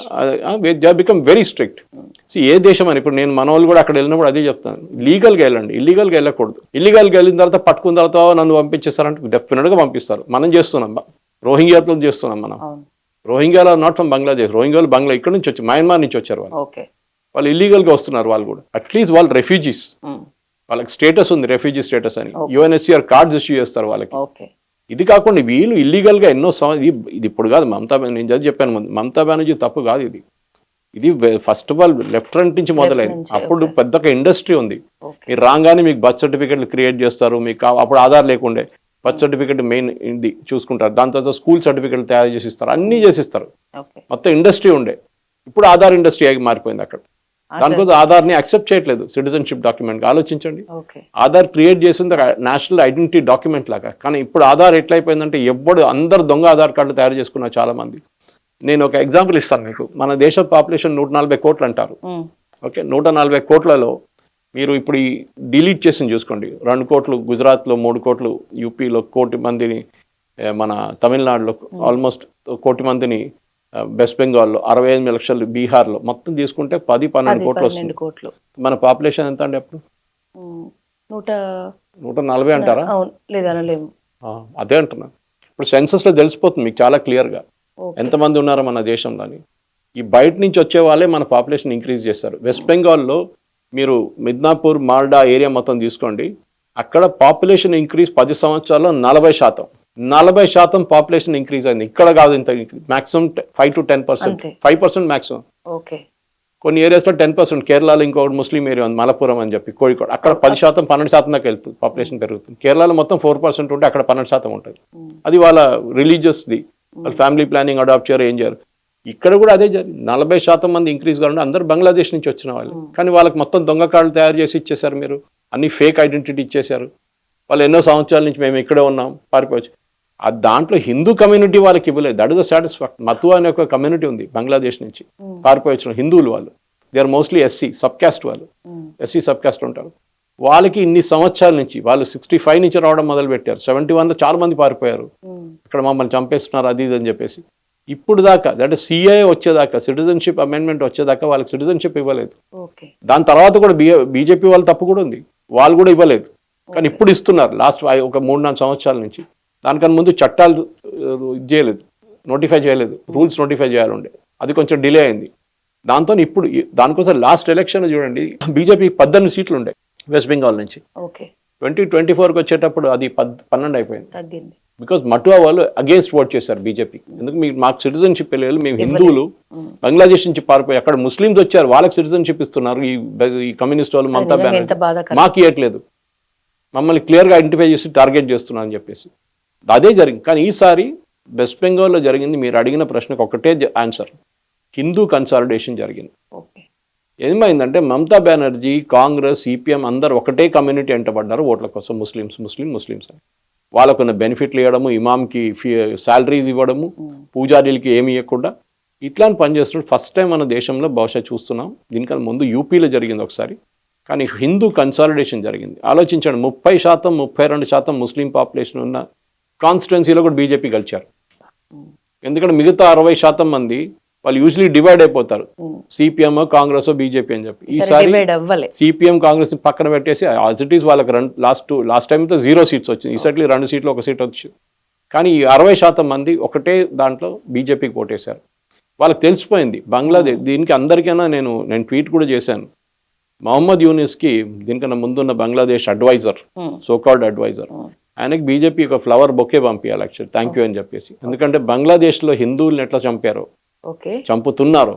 They become very strict. ఏ దేశం అని ఇప్పుడు నేను మన వాళ్ళు కూడా అక్కడ వెళ్ళినప్పుడు అదే చెప్తాను, లీగల్గా వెళ్ళండి, ఇల్లీగల్గా వెళ్ళకూడదు. ఇల్లీగల్గా వెళ్ళిన తర్వాత పట్టుకున్న తర్వాత నన్ను పంపించేస్తారంటే డెఫినెట్గా పంపిస్తారు. మనం చేస్తున్నాం, రోహింగ్యాతో చేస్తున్నాం మనం. రోహింగ్యాలో నాట్ ఫ్రమ్ బంగ్లాదేశ్, రోహింగ్యాలు బంగ్లా ఇక్కడ నుంచి వచ్చి మయన్మార్ నుంచి వచ్చారు వాళ్ళు. వాళ్ళు ఇల్లీగల్గా వస్తున్నారు వాళ్ళు కూడా. అట్లీస్ట్ వాళ్ళు రెఫ్యూజీస్, వాళ్ళకి స్టేటస్ ఉంది, రెఫ్యూజీ స్టేటస్ అని. యుఎన్హెచ్సిఆర్ కార్డ్స్ ఇష్యూ చేస్తారు వాళ్ళకి. ఇది కాకుండా వీళ్ళు ఇల్లీగల్గా ఎన్నో ఇది ఇప్పుడు కాదు నేను చెప్పాను ముందు, మమతా బెనర్జీ తప్పు కాదు ఇది. ఇది first of all left front నుంచి మొదలైంది. అప్పుడు పెద్ద ఇండస్ట్రీ ఉంది. మీరు రాగానే మీకు బర్త్ సర్టిఫికెట్లు క్రియేట్ చేస్తారు, మీకు అప్పుడు ఆధార్ లేకుండే బర్త్ సర్టిఫికెట్ మెయిన్ ఇది చూసుకుంటారు. దాని తర్వాత స్కూల్ సర్టిఫికెట్లు తయారు చేసి ఇస్తారు, అన్నీ చేసిస్తారు. మొత్తం ఇండస్ట్రీ ఉండే. ఇప్పుడు ఆధార్ ఇండస్ట్రీ మారిపోయింది అక్కడ. దానికోసం ఆధార్ని యాక్సెప్ట్ చేయట్లేదు సిటిజన్షిప్ డాక్యుమెంట్. ఆలోచించండి, ఆధార్ క్రియేట్ చేసింది నేషనల్ ఐడెంటిటీ డాక్యుమెంట్ లాగా. కానీ ఇప్పుడు ఆధార్ ఎట్లయిపోయిందంటే అందరు దొంగ ఆధార్ కార్డులు తయారు చేసుకున్నారు చాలా మంది. నేను ఒక ఎగ్జాంపుల్ ఇస్తాను మీకు. మన దేశ పాపులేషన్ 140 కోట్లు అంటారు. ఓకే, 140 కోట్లలో మీరు ఇప్పుడు ఈ డిలీట్ చేసి చూసుకోండి. 2 కోట్లు గుజరాత్లో, 3 కోట్లు యూపీలో, 1 కోటి మందిని మన తమిళనాడులో, ఆల్మోస్ట్ 1 కోటి మందిని వెస్ట్ బెంగాల్లో, 65 లక్షలు బీహార్లో, మొత్తం తీసుకుంటే 10-12 కోట్లు వస్తుంది. మన పాపులేషన్ ఎంత అండి అప్పుడు? 140 అంటారా? అదే అంటున్నా. ఇప్పుడు సెన్సస్లో తెలిసిపోతుంది మీకు చాలా క్లియర్గా ఎంతమంది ఉన్నారో మన దేశంలోని. ఈ బయట నుంచి వచ్చే వాళ్ళే మన పాపులేషన్ ఇంక్రీజ్ చేస్తారు. వెస్ట్ బెంగాల్లో మీరు మిద్నాపూర్, మాల్డా ఏరియా మొత్తం తీసుకోండి. అక్కడ పాపులేషన్ ఇంక్రీజ్ 10 సంవత్సరాల్లో 40% పాపులేషన్ ఇంక్రీజ్ అయింది. ఇక్కడ కాదు, ఇంత మాక్సిమం 5 to 10%, 5% మాక్సిమం. కొన్ని ఏరియాస్లో 10%. కేరళలో ఇంకొకటి ముస్లిం ఏరియా ఉంది, మలపురం అని చెప్పి, కోഴിకోడ్. అక్కడ 10%, 12% దాకా వెళ్తుంది, పాపులేషన్ పెరుగుతుంది. కేరళలో మొత్తం 4% ఉంటే అక్కడ 12% ఉంటుంది. అది వాళ్ళ రిలీజియస్ది, వాళ్ళ ఫ్యామిలీ ప్లానింగ్ అడాప్ట్ చేయరు, ఏం చేయరు. ఇక్కడ కూడా అదే జరిగింది. 40% మంది ఇంక్రీజ్ కావాలంటే అందరూ బంగ్లాదేశ్ నుంచి వచ్చిన వాళ్ళు. కానీ వాళ్ళకి మొత్తం దొంగ కార్డులు తయారు చేసి ఇచ్చేశారు, మీరు అన్ని ఫేక్ ఐడెంటిటీ ఇచ్చేశారు. వాళ్ళు ఎన్నో సంవత్సరాల నుంచి మేము ఇక్కడే ఉన్నాం, పారిపోవచ్చు. దాంట్లో హిందూ కమ్యూనిటీ వాళ్ళకి ఇవ్వలేదు. దట్ ఇస్ ద సాటిస్ఫాక్ట్. మతువా అనే ఒక కమ్యూనిటీ ఉంది బంగ్లాదేశ్ నుంచి పారిపోయి హిందువులు. వాళ్ళు they are mostly SC sub caste. వాళ్ళు ఎస్సీ సబ్ క్యాస్ట్ ఉంటారు. వాళ్ళకి ఇన్ని సంవత్సరాల నుంచి వాళ్ళు 65 నుంచి రావడం మొదలు పెట్టారు. 71లో చాలా మంది పారిపోయారు, ఇక్కడ మమ్మల్ని చంపేస్తున్నారు అది ఇది అని చెప్పేసి. ఇప్పుడు దాకా అంటే సిఏఏ వచ్చేదాకా, సిటిజన్షిప్ అమెండ్మెంట్ వచ్చేదాకా వాళ్ళకి సిటిజన్షిప్ ఇవ్వలేదు. దాని తర్వాత కూడా బీజేపీ వాళ్ళ తప్పు కూడా ఉంది, వాళ్ళు కూడా ఇవ్వలేదు. కానీ ఇప్పుడు ఇస్తున్నారు లాస్ట్ ఒక 3-4 సంవత్సరాల నుంచి. దానికన్నా ముందు చట్టాలు ఇది చేయలేదు, నోటిఫై చేయలేదు, రూల్స్ నోటిఫై చేయాలండే, అది కొంచెం డిలే అయింది. దాంతో ఇప్పుడు దానికోసం లాస్ట్ ఎలక్షన్ చూడండి, బీజేపీ 18 సీట్లు ఉండే వెస్ట్ బెంగాల్ నుంచి. 2024కి వచ్చేటప్పుడు అది 12 అయిపోయింది. బికాజ్ మటువా వాళ్ళు అగేన్స్ట్ ఓట్ చేశారు బీజేపీ. ఎందుకు మాకు సిటిజన్షిప్ వెళ్ళాలి, మేము హిందువులు బంగ్లాదేశ్ నుంచి పారిపోయి అక్కడ ముస్లిమ్స్ వచ్చారు, వాళ్ళకి సిటిజన్షిప్ ఇస్తున్నారు ఈ కమ్యూనిస్ట్ వాళ్ళు, మమతా బెనర్జీ. మాకు ఇవ్వట్లేదు, మమ్మల్ని క్లియర్గా ఐడెంటిఫై చేసి టార్గెట్ చేస్తున్నారు అని చెప్పేసి. అదే జరిగింది. కానీ ఈసారి వెస్ట్ బెంగాల్లో జరిగింది, మీరు అడిగిన ప్రశ్నకు ఒకటే ఆన్సర్, హిందూ కన్సాలిడేషన్ జరిగింది. ఏమైందంటే మమతా బెనర్జీ, కాంగ్రెస్, సిపిఎం అందరు ఒకటే కమ్యూనిటీ ఎంటబడ్డారు ఓట్ల కోసం, ముస్లిమ్స్ అని. వాళ్ళకున్న బెనిఫిట్లు ఇవ్వడము, ఇమామ్కి శాలరీస్ ఇవ్వడము, పూజారీలకి ఏమి ఇవ్వకుండా ఇట్లాంటి పనిచేస్తున్నాడు. ఫస్ట్ టైం మన దేశంలో బహుశా చూస్తున్నాం. దీనికన్నా ముందు యూపీలో జరిగింది ఒకసారి. కానీ హిందూ కన్సాలిడేషన్ జరిగింది. ఆలోచించండి, 30%, 32% ముస్లిం పాపులేషన్ ఉన్న కాన్స్టిట్యున్సీలో కూడా బీజేపీ గెలిచారు. ఎందుకంటే మిగతా 60% మంది వాళ్ళు యూజువలీ డివైడ్ అయిపోతారు, సిపిఎం, కాంగ్రెస్, బీజేపీ అని చెప్పి. ఈసారి సిపిఎం, కాంగ్రెస్ పక్కన పెట్టేసి ఇట్ ఈస్ వాళ్ళకి లాస్ట్ టైంతో 0 సీట్స్ వచ్చింది. ఈసారి 2 సీట్లు 1 సీట్ వచ్చి. కానీ ఈ 60% మంది ఒకటే దాంట్లో బీజేపీకి ఓటేశారు. వాళ్ళకి తెలిసిపోయింది బంగ్లాదేశ్. దీనికి అందరికైనా నేను ట్వీట్ కూడా చేశాను. మహమ్మద్ యూనిస్కి దీనికన్నా ముందున్న బంగ్లాదేశ్ అడ్వైజర్, సోకాల్డ్ అడ్వైజర్, ఆయనకి బీజేపీ ఒక ఫ్లవర్ బొకే పంపించాలి యాక్చువల్, థ్యాంక్ యూ అని చెప్పేసి. ఎందుకంటే బంగ్లాదేశ్లో హిందువులను ఎట్లా చంపారో, చంపుతున్నారో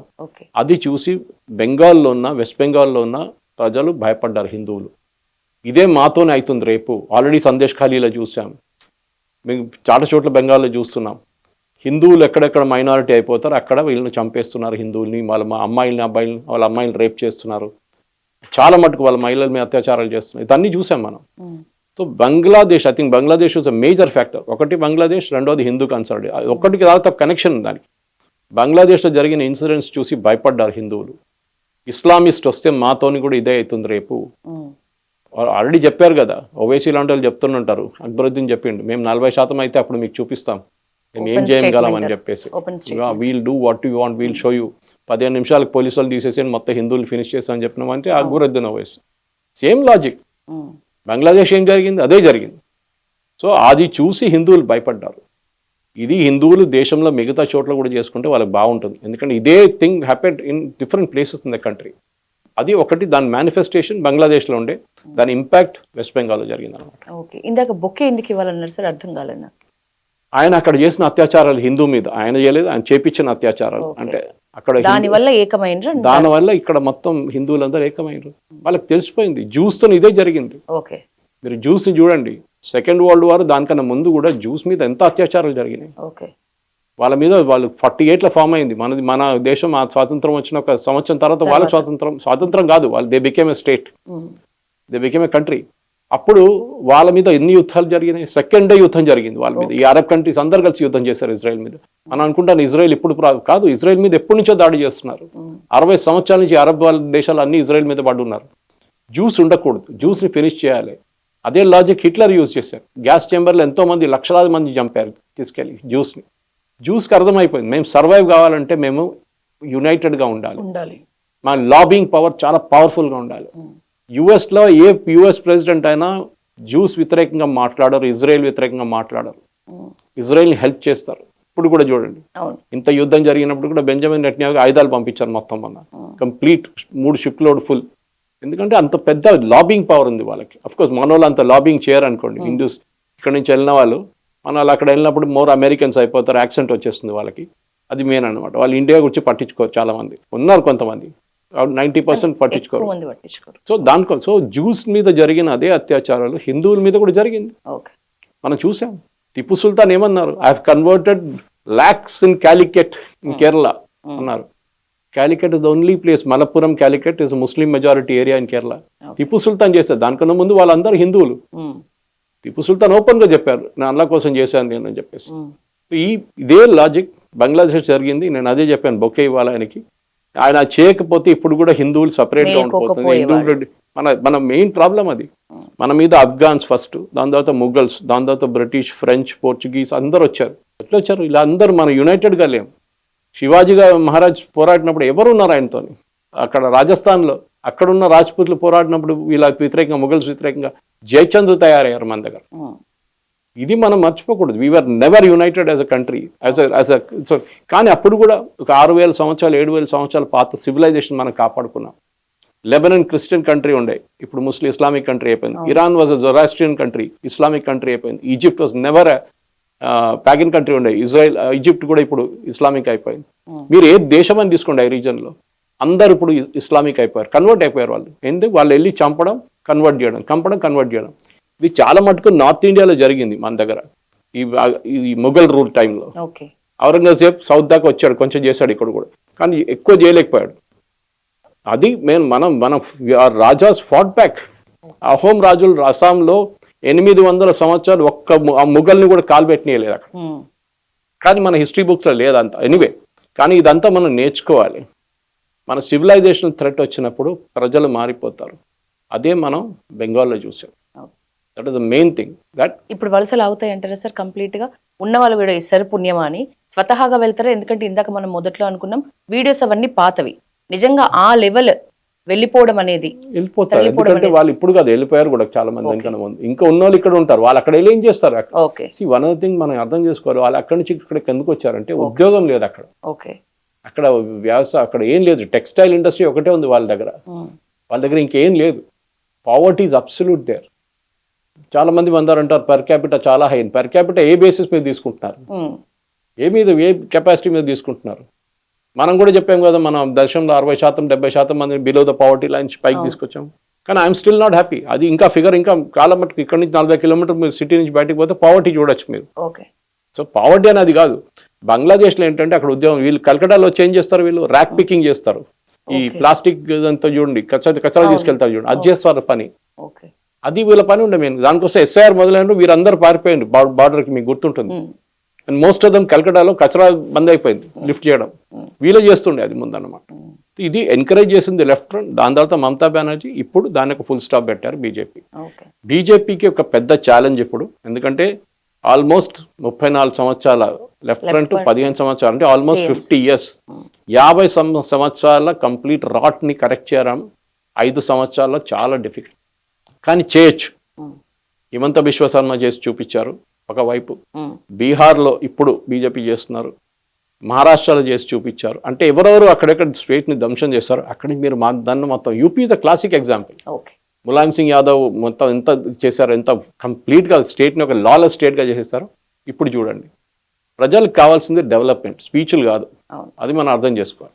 అది చూసి బెంగాల్లో ఉన్న, వెస్ట్ బెంగాల్లో ఉన్న ప్రజలు భయపడ్డారు హిందువులు. ఇదే మాతోనే అవుతుంది రేపు. ఆల్రెడీ సందేశ్ ఖాళీలో చూసాం, మేము చాలా చోట్ల బెంగాల్లో చూస్తున్నాం. హిందువులు ఎక్కడెక్కడ మైనారిటీ అయిపోతారు అక్కడ వీళ్ళని చంపేస్తున్నారు, హిందువుల్ని, వాళ్ళ వాళ్ళ అమ్మాయిలను రేప్ చేస్తున్నారు, చాలా మటుకు వాళ్ళ మహిళల మీద అత్యాచారాలు చేస్తున్నారు. ఇదన్నీ చూసాం మనం. So Bangladesh, I think Bangladesh was a major factor. ఒకటి బంగ్లాదేశ్, రెండోది హిందూ కన్సాలిడేషన్. ఒకటికి దాదాపు కనెక్షన్ దానికి. బంగ్లాదేశ్లో జరిగిన ఇన్సిడెంట్స్ చూసి భయపడ్డారు హిందువులు. ఇస్లామిస్ట్ వస్తే మాతోని కూడా ఇదే అవుతుంది రేపు. ఆల్రెడీ చెప్పారు కదా, ఓవైసీ లాంటి వాళ్ళు చెప్తుంటారు, అక్బరుద్దీన్ చెప్పిండు, మేము 40% అయితే అప్పుడు మీకు చూపిస్తాం మేము ఏం చేయగలం అని చెప్పేసి, we'll do what you want, we'll show you. 15 నిమిషాలకు పోలీసు వాళ్ళు తీసేసి మొత్తం హిందువులు ఫినిష్ చేస్తామని చెప్పినామంటే అక్బరుద్దీన్ ఓవైసీ. Same logic. బంగ్లాదేశ్ ఏం జరిగింది, అదే జరిగింది. సో అది చూసి హిందువులు భయపడ్డారు. ఇది హిందువులు దేశంలో మిగతా చోట్ల కూడా చేసుకుంటే వాళ్ళకి బాగుంటుంది, ఎందుకంటే ఇదే thing happened in different places in the country. అది ఒకటి, దాని మేనిఫెస్టేషన్ బంగ్లాదేశ్లో ఉండే, దాని ఇంపాక్ట్ వెస్ట్ బెంగాల్లో జరిగింది అనమాట. ఓకే, ఇందాక బొకే ఎందుకు ఇవ్వాలన్నారు సార్, అర్థం కాలేదు. ఆయన అక్కడ చేసిన అత్యాచారాలు హిందూ మీద ఆయన చేయలేదు, ఆయన చేపించిన అత్యాచారాలు. అంటే అక్కడ దానివల్ల ఏకమైనరు, దానివల్ల ఇక్కడ మొత్తం హిందువులందరూ ఏకమైనరు. వాళ్ళకి తెలిసిపోయింది జ్యూస్తో ఇదే జరిగింది. ఓకే, మీరు జ్యూస్ని చూడండి, సెకండ్ వరల్డ్ వార్ దానికన్నా ముందు కూడా జ్యూస్ మీద ఎంత అత్యాచారాలు జరిగినాయి. ఓకే, వాళ్ళ మీద వాళ్ళు 48లో ఫామ్ అయింది మన దేశం. ఆ స్వాతంత్రం వచ్చిన ఒక సంవత్సరం తర్వాత వాళ్ళకి స్వాతంత్రం కాదు, వాళ్ళు they became a state, they became a country. అప్పుడు వాళ్ళ మీద ఎన్ని యుద్ధాలు జరిగినాయి, సెకండ్ డే యుద్ధం జరిగింది వాళ్ళ మీద. ఈ అరబ్ కంట్రీస్ అందరు కలిసి యుద్ధం చేశారు ఇజ్రాయెల్ మీద. మనం అనుకుంటాను ఇజ్రాయెల్ ఇప్పుడు కాదు, ఇజ్రాయెల్ మీద ఎప్పటి నుంచో దాడి చేస్తున్నారు. 60 సంవత్సరాల నుంచి అరబ్ దేశాలు అన్ని ఇజ్రాయెల్ మీద పడున్నారు. జ్యూస్ ఉండకూడదు, జ్యూస్ని ఫినిష్ చేయాలి. అదే లాజిక్ హిట్లర్ యూజ్ చేశారు. గ్యాస్ చేంబర్లో ఎంతో మంది, లక్షలాది మంది చంపారు తీసుకెళ్ళి జ్యూస్ని. జ్యూస్కి అర్థమైపోయింది మేము సర్వైవ్ కావాలంటే మేము యునైటెడ్గా ఉండాలి, మా లాబింగ్ పవర్ చాలా పవర్ఫుల్గా ఉండాలి. యుఎస్లో ఏ యుఎస్ ప్రెసిడెంట్ అయినా జ్యూస్ వ్యతిరేకంగా మాట్లాడరు, ఇజ్రాయెల్ వ్యతిరేకంగా మాట్లాడరు, ఇజ్రాయెల్ని హెల్ప్ చేస్తారు. ఇప్పుడు కూడా చూడండి, ఇంత యుద్ధం జరిగినప్పుడు కూడా బెంజమిన్ నెటన్యాహు ఆయుధాలు పంపించారు మొత్తం మొన్న, కంప్లీట్ 3 షిప్ లోడ్ ఫుల్. ఎందుకంటే అంత పెద్ద లాబింగ్ పవర్ ఉంది వాళ్ళకి. అఫ్కోర్స్ మన వాళ్ళు అంత లాబింగ్ చేయరు అనుకోండి, హిందూస్ ఇక్కడ నుంచి వెళ్ళిన వాళ్ళు. మన వాళ్ళు అక్కడ వెళ్ళినప్పుడు మోర్ అమెరికన్స్ అయిపోతారు, యాక్సెంట్ వచ్చేస్తుంది వాళ్ళకి. అది మెయిన్ అనమాట. వాళ్ళు ఇండియా గురించి పట్టించుకోరు, చాలా మంది ఉన్నారు, కొంతమంది 90% పట్టించుకోరు. సో సో జ్యూస్ మీద జరిగిన అదే అత్యాచారాలు హిందువుల మీద కూడా జరిగింది. మనం చూసాం. టిప్పు సుల్తాన్ ఏమన్నారు, I have converted lakhs in Calicut in Kerala అన్నారు. Calicut is the only place, Malappuram Calicut is Muslim majority area in Kerala. Tipu Sultan చేశారు, దానికన్నా ముందు వాళ్ళందరూ హిందువులు. టిప్పు సుల్తాన్ ఓపెన్ గా చెప్పారు, నేను అల్లా కోసం చేశాను నేను అని చెప్పేసి. ఇదే లాజిక్ బంగ్లాదేశ్ జరిగింది. నేను అదే చెప్పాను, బొకే ఇవ్వాలి ఆయనకి. ఆయన చేయకపోతే ఇప్పుడు కూడా హిందువులు సపరేట్గా ఉండిపోతుంది. హిందువులు మన మెయిన్ ప్రాబ్లం అది. మన మీద అఫ్ఘాన్స్ ఫస్ట్, దాని తర్వాత ముఘల్స్, దాని తర్వాత బ్రిటిష్, ఫ్రెంచ్, పోర్చుగీస్ అందరు వచ్చారు. ఎట్లా వచ్చారు? ఇలా అందరూ మనం యునైటెడ్గా లేము. శివాజీగా మహారాజ్ పోరాడినప్పుడు ఎవరు ఉన్నారు ఆయనతో? అక్కడ రాజస్థాన్లో అక్కడున్న రాజ్పుత్లు పోరాడినప్పుడు వీళ్ళకి వ్యతిరేకంగా, ముఘల్స్ వ్యతిరేకంగా జయచంద్ర తయారయ్యారు మన దగ్గర. ఇది మనం మర్చిపోకూడదు. We're never united as a country, కానీ అప్పుడు కూడా ఒక 6000 సంవత్సరాలు 7000 సంవత్సరాల పాత సివిలైజేషన్ మనం కాపాడుకున్నాం. లెబనన్ క్రిస్టియన్ కంట్రీ ఉండే, ఇప్పుడు ముస్లిం ఇస్లామిక్ కంట్రీ అయిపోయింది. Iran was a Zoroastrian country, Islamic country అయిపోయింది. Egypt was never pagan country ఉండే, ఇజ్రాయెల్, ఈజిప్ట్ కూడా ఇప్పుడు ఇస్లామిక్ అయిపోయింది. మీరు ఏ దేశం అని తీసుకోండి, ఈ రీజన్లో అందరు ఇప్పుడు ఇస్లామిక్ అయిపోయారు, కన్వర్ట్ అయిపోయారు వాళ్ళు. ఎందుకు? వాళ్ళు వెళ్ళి చంపడం, కన్వర్ట్ చేయడం, కన్వర్ట్ చేయడం. ఇది చాలా మటుకు నార్త్ ఇండియాలో జరిగింది మన దగ్గర, ఈ ముఘల్ రూల్ టైంలో. ఔరంగజేబ్ సౌత్ దాకా వచ్చాడు, కొంచెం చేశాడు ఇక్కడ కూడా, కానీ ఎక్కువ చేయలేకపోయాడు. అది మన రాజాస్ ఫాట్ బ్యాక్. అహోం రాజులు అస్సాంలో 800 సంవత్సరాలు ఒక్క ముఘల్ని కూడా కాల్పెట్టనీయలేదు అక్కడ. కానీ మన హిస్టరీ బుక్స్లో లేదంతా. ఎనీవే, కానీ ఇదంతా మనం నేర్చుకోవాలి. మన సివిలైజేషన్ థ్రెట్ వచ్చినప్పుడు ప్రజలు మారిపోతారు. అదే మనం బెంగాల్లో చూసాం. That is the main thing. That ఇప్పుడు వలసలు అవుతాయి అంటారా సార్? కంప్లీట్ గా ఉన్న వాళ్ళు కూడా ఇస్తారు పుణ్యమా అని స్వతహాగా వెళ్తారా? ఎందుకంటే ఇందాక మనం మొదట్లో అనుకున్నాం వీడియోస్ అవన్నీ పాతవి. నిజంగా ఆ లెవెల్ వెళ్ళిపోవడం అనేది వెళ్ళిపోతారు. ఎందుకంటే వాళ్ళు ఇప్పుడు కాదు, వెళ్ళిపోయారు కూడా చాలా మంది. దానికన్నా ముందు ఇంకా ఉన్న వాళ్ళు ఇక్కడ ఉంటారు. వాళ్ళు అక్కడ వెళ్ళి ఏం చేస్తారు? వన్ ఆఫ్ ద థింగ్ మనం అర్థం చేసుకోవాలి, వాళ్ళు అక్కడి నుంచి ఇక్కడికి ఎందుకు వచ్చారంటే ఉద్యోగం లేదు అక్కడ. అక్కడ వ్యవసాయం, అక్కడ ఏం లేదు. టెక్స్టైల్ ఇండస్ట్రీ ఒకటే ఉంది వాళ్ళ దగ్గర ఇంకేం లేదు. Poverty is absolute there. చాలా మంది అంటారు పర్ క్యాపిటల్ చాలా హై. పర్ క్యాపిటల్ ఏ బేసిస్ మీద తీసుకుంటున్నారు? ఏ కెపాసిటీ మీద తీసుకుంటున్నారు? మనం కూడా చెప్పాం కదా, మన దేశంలో 60% 70% మంది బిలో ద పావర్టీ లైన్ పైకి తీసుకొచ్చాం. కానీ ఐఎమ్ స్టిల్ నాట్ హ్యాపీ. అది ఇంకా ఫిగర్ ఇంకా చాలా మటుకు. ఇక్కడ నుంచి 40 కిలోమీటర్ మీరు సిటీ నుంచి బయటకు పోతే పావర్టీ చూడొచ్చు మీరు. సో పావర్టీ అనేది కాదు. బంగ్లాదేశ్లో ఏంటంటే అక్కడ ఉద్యోగం, వీళ్ళు కలకటాలో చేంజ్ చేస్తారు, వీళ్ళు ర్యాక్ పికింగ్ చేస్తారు. ఈ ప్లాస్టిక్ అంతా చూడండి, కచరా తీసుకెళ్తారు చూడండి, అది చేస్తారు పని. అది వీళ్ళ పని ఉండే. మేము దానికోసం ఎస్ఐఆర్ మొదలైన వీరందరూ పారిపోయింది బార్డర్కి, మీకు గుర్తుంటుంది. అండ్ మోస్ట్ ఆఫ్ దమ్ కలకటాలో కచరా బంద్ అయిపోయింది లిఫ్ట్ చేయడం, వీళ్ళే చేస్తుండే అది ముందన్నమాట. ఇది ఎంకరేజ్ చేసింది లెఫ్ట్ ఫ్రంట్, దాని తర్వాత మమతా బెనర్జీ, ఇప్పుడు దానికి ఫుల్ స్టాప్ పెట్టారు బీజేపీ. ఓకే. బీజేపీకి ఒక పెద్ద ఛాలెంజ్ ఇప్పుడు, ఎందుకంటే ఆల్మోస్ట్ 34 సంవత్సరాల లెఫ్ట్ ఫ్రంట్, 15 సంవత్సరాలు అంటే ఆల్మోస్ట్ 50 years, 50 సంవత్సరాల కంప్లీట్ రాట్ని కరెక్ట్ చేయడం 5 సంవత్సరాల్లో చాలా డిఫికల్ట్, కానీ చేయొచ్చు. హిమంత బిశ్వ శర్మ చేసి చూపించారు ఒకవైపు, బీహార్లో ఇప్పుడు బీజేపీ చేస్తున్నారు, మహారాష్ట్రలో చేసి చూపించారు. అంటే ఎవరెవరు అక్కడెక్కడ స్టేట్ని ధ్వంసం చేస్తారు, అక్కడికి మీరు దాన్ని మొత్తం UP is the classic example. Okay. Mulayam Singh Yadav మొత్తం ఎంత చేశారు, ఎంత కంప్లీట్గా స్టేట్ని ఒక లాలెస్ స్టేట్గా చేసేస్తారు. ఇప్పుడు చూడండి, ప్రజలకు కావాల్సింది డెవలప్మెంట్, స్పీచ్లు కాదు, అది మనం అర్థం చేసుకోవాలి.